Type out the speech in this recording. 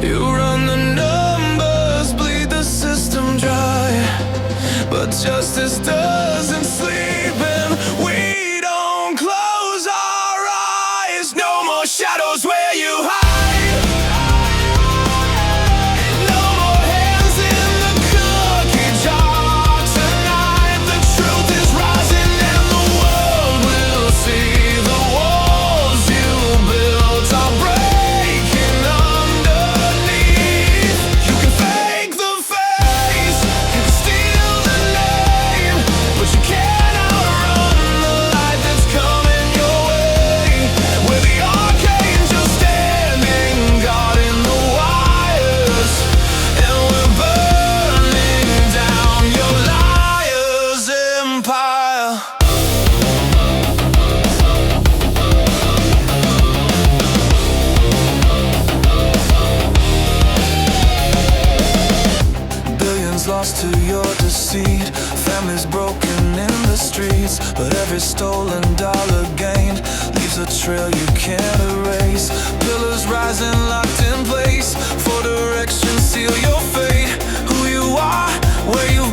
You run the numbers, bleed the system dry, but justice doesn't sleep, and we don't close our eyes. No more shadows where you hide. No more hands in the cookie jar. Tonight the truth is rising, and the world will see the walls you built are breaking underneath. You can fake the face, you can steal the name, but you can't outrun the light that's coming your way. We're the Archangels standing guard in the wires, and we're burning down your liar's empire. Billions lost to your deceit, families broken in the streets, but every stolen dollar gained leaves a trail you can't erase. Pillars rising locked in place, for direction seal your fate. Who you are, where you